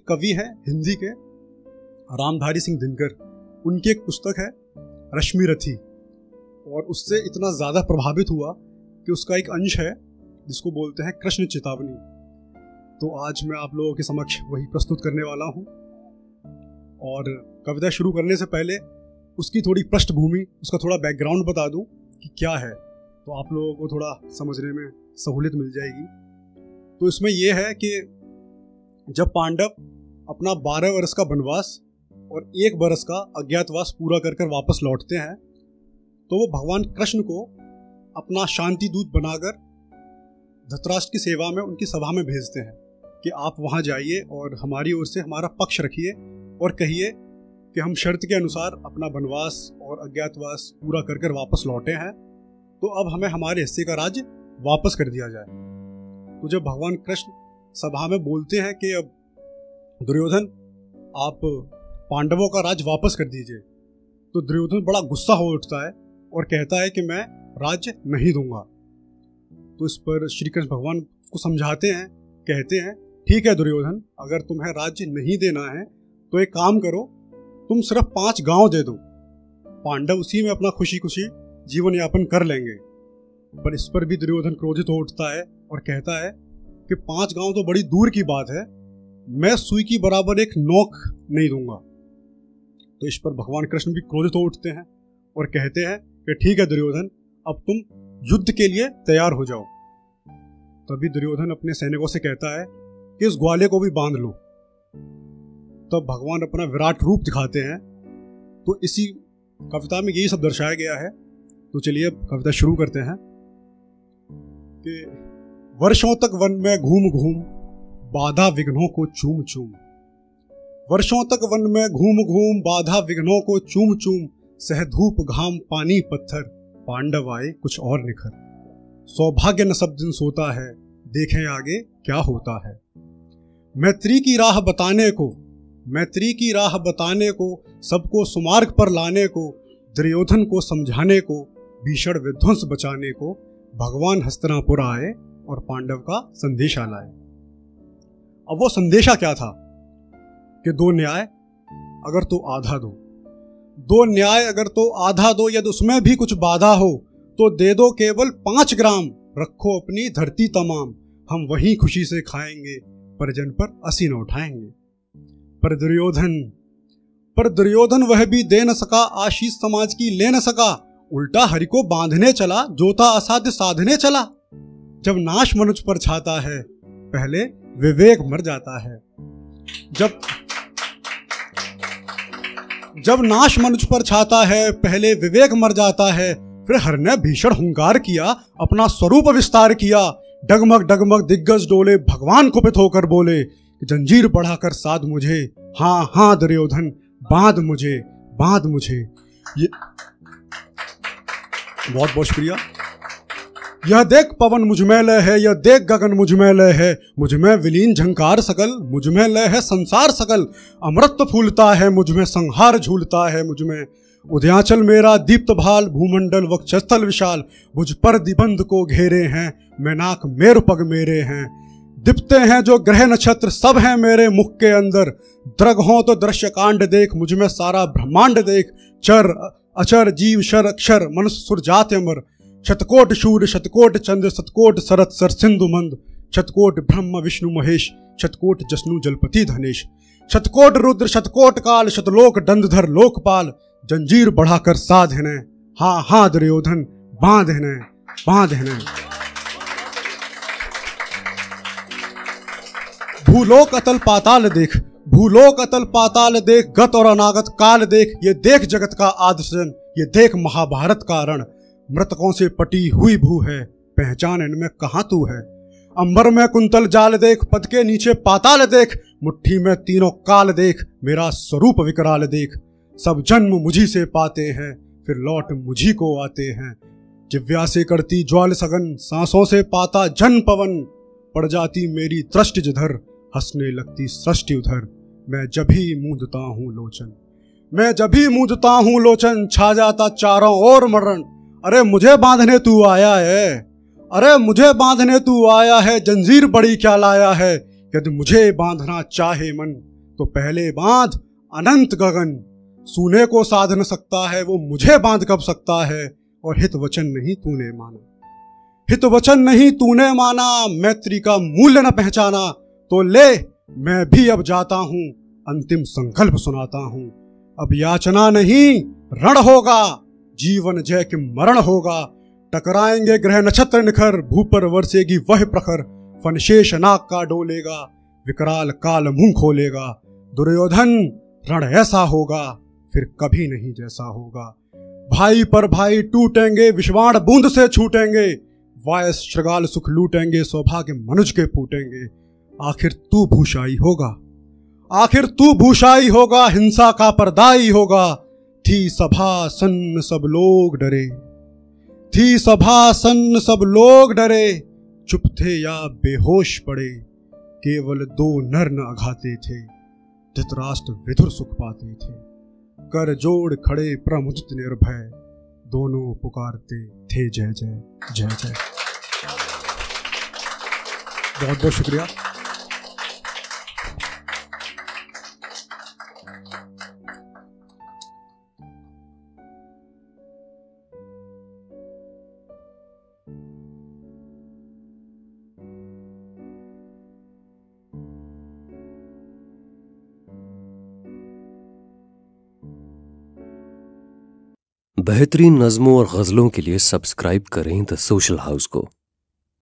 कवि हैं हिंदी के, रामधारी सिंह दिनकर। उनकी एक पुस्तक है रश्मि रथी, और उससे इतना ज़्यादा प्रभावित हुआ कि उसका एक अंश है जिसको बोलते हैं कृष्ण चेतावनी। तो आज मैं आप लोगों के समक्ष वही प्रस्तुत करने वाला हूँ। और कविता शुरू करने से पहले उसकी थोड़ी पृष्ठभूमि, उसका थोड़ा बैकग्राउंड बता दूँ कि क्या है, तो आप लोगों को थोड़ा समझने में सहूलियत मिल जाएगी। तो इसमें यह है कि जब पांडव अपना 12 वर्ष का वनवास और 1 वर्ष का अज्ञातवास पूरा कर कर वापस लौटते हैं, तो वो भगवान कृष्ण को अपना शांति दूत बनाकर धृतराष्ट्र की सेवा में उनकी सभा में भेजते हैं कि आप वहाँ जाइए और हमारी ओर से हमारा पक्ष रखिए और कहिए कि हम शर्त के अनुसार अपना वनवास और अज्ञातवास पूरा कर कर वापस लौटे हैं, तो अब हमें हमारे हिस्से का राज्य वापस कर दिया जाए। तो जब भगवान कृष्ण सभा में बोलते हैं कि अब दुर्योधन आप पांडवों का राज्य वापस कर दीजिए, तो दुर्योधन बड़ा गुस्सा हो उठता है और कहता है कि मैं राज्य नहीं दूंगा। तो इस पर श्री कृष्ण भगवान को समझाते हैं, कहते हैं ठीक है दुर्योधन, अगर तुम्हें राज्य नहीं देना है तो एक काम करो, तुम सिर्फ 5 गांव दे दो, पांडव उसी में अपना खुशी खुशी जीवन यापन कर लेंगे। पर इस पर भी दुर्योधन क्रोधित हो उठता है और कहता है कि 5 गांव तो बड़ी दूर की बात है, मैं सुई की बराबर एक नोक नहीं दूंगा। तो इस पर भगवान कृष्ण भी क्रोधित हो उठते हैं और कहते हैं कि ठीक है दुर्योधन, अब तुम युद्ध के लिए तैयार हो जाओ। तभी दुर्योधन अपने सैनिकों से कहता है कि इस ग्वाले को भी बांध लो। तब भगवान अपना विराट रूप दिखाते हैं। तो इसी कविता में यही सब दर्शाया गया है। तो चलिए अब कविता शुरू करते हैं कि वर्षों तक वन में घूम घूम बाधा विघ्नों को चूम चूम, वर्षों तक वन में घूम घूम बाधा विघ्नों को चूम चूम, सह धूप घाम पानी पत्थर पांडव आए कुछ और निखर, सौभाग्य न सब दिन सोता है देखें आगे क्या होता है। मैत्री की राह बताने को, मैत्री की राह बताने को, सबको सुमार्ग पर लाने को, दुर्योधन को समझाने को, भीषण विध्वंस बचाने को, भगवान हस्तिनापुर आए और पांडव का संदेशा लाए। अब वो संदेशा क्या था कि 2 न्याय अगर तो आधा दो, 2 न्याय अगर तो आधा दो, यदि उसमें भी कुछ बाधा हो तो दे दो केवल 5 ग्राम, रखो अपनी धरती तमाम, हम वहीं खुशी से खाएंगे परिजन पर असी न उठाएंगे। पर दुर्योधन वह भी दे न सका, आशीष समाज की ले न सका, उल्टा हरि को बांधने चला, जोता असाध्य साधने चला। जब नाश मनुष्य पर छाता है पहले विवेक मर जाता है, जब नाश मनुष्य पर छाता है पहले विवेक मर जाता है। फिर हर ने भीषण हुंकार किया, अपना स्वरूप विस्तार किया, डगमग डगमग दिग्गज डोले, भगवान कुपित होकर बोले, जंजीर बढ़ाकर साध मुझे, हाँ हाँ दुर्योधन बांध मुझे, बांध मुझे। ये बहुत बहुत शुक्रिया। यह देख पवन मुझमें लय है, यह देख गगन मुझमें लय है, मुझमें विलीन झंकार सकल, मुझमें लय है संसार सकल, अमृत फूलता है मुझमें, संहार झूलता है मुझमें, उदयाचल मेरा दीप्त भाल, भूमंडल वक्षस्थल विशाल, मुझ पर दिबंध को घेरे हैं, मैनाक मेरु पग मेरे हैं, दिपते हैं जो ग्रह नक्षत्र सब हैं मेरे मुख के अंदर, द्रग हो तो दृश्य कांड देख, मुझमें सारा ब्रह्मांड देख, चर अचर जीव शर अक्षर मनुष्य सुर जात अमर, शतकोट शूर शतकोट चंद्र शतकोट सरत सर सिंधु मंद, शतकोट ब्रह्म विष्णु महेश, शतकोट जस्नु जलपति धनेश, शतकोट रुद्र शतकोट काल, शतलोक दंडधर लोकपाल, जंजीर बढ़ाकर साधने, हाँ हाँ दुर्योधन बांधने बांधने। भूलोक अतल पाताल देख, भूलोक अतल पाताल देख, गत और अनागत काल देख, ये देख जगत का आदर्शन, ये देख महाभारत का रण, मृतकों से पटी हुई भू है, पहचान इनमें कहाँ तू है। अंबर में कुंतल जाल देख, पद के नीचे पाताल देख, मुट्ठी में तीनों काल देख, मेरा स्वरूप विकराल देख, सब जन्म मुझी से पाते हैं फिर लौट मुझी को आते हैं, जिव्या से करती ज्वाल सगन, सांसों से पाता जन पवन, पड़ जाती मेरी दृष्टि जिधर, हंसने लगती सृष्टि उधर, मैं जब ही मूंदता हूँ लोचन, मैं जब ही मूंदता हूँ लोचन, छा जाता चारों ओर मरण, अरे मुझे बांधने तू आया है, अरे मुझे बांधने तू आया है, जंजीर बड़ी क्या लाया है, यदि मुझे बांधना चाहे मन, तो पहले बांध अनंत गगन। सूने को साध न सकता है वो मुझे बांध कब सकता है। और हित वचन नहीं तूने माना, हित वचन नहीं तूने माना, मैत्री का मूल्य न पहचाना। तो ले मैं भी अब जाता हूं, अंतिम संकल्प सुनाता हूं। अब याचना नहीं रण होगा, जीवन जय के मरण होगा। टकराएंगे ग्रह नक्षत्र निखर, भूपर वर्षेगी वह प्रखर। फनशेष नाग का डोलेगा, विकराल काल मुंह खोलेगा। दुर्योधन रण ऐसा होगा, फिर कभी नहीं जैसा होगा। भाई पर भाई टूटेंगे, विषवाण बूंद से छूटेंगे। वायस श्रृगाल सुख लूटेंगे, सौभाग्य मनुज के फूटेंगे। आखिर तू भूषाई होगा, आखिर तू भूषाई होगा, हिंसा का परदाई होगा। थी सभा सन्न सब लोग डरे, थी सभा सन्न सब लोग डरे। चुप थे या बेहोश पड़े, केवल दो नर न अघाते थे। धृतराष्ट्र विधुर सुख पाते थे, कर जोड़ खड़े प्रमुदित निर्भय। दोनों पुकारते थे जय जय जय जय। बहुत बहुत शुक्रिया। बेहतरीन नज़्मों और गज़लों के लिए सब्सक्राइब करें द सोशल हाउस को।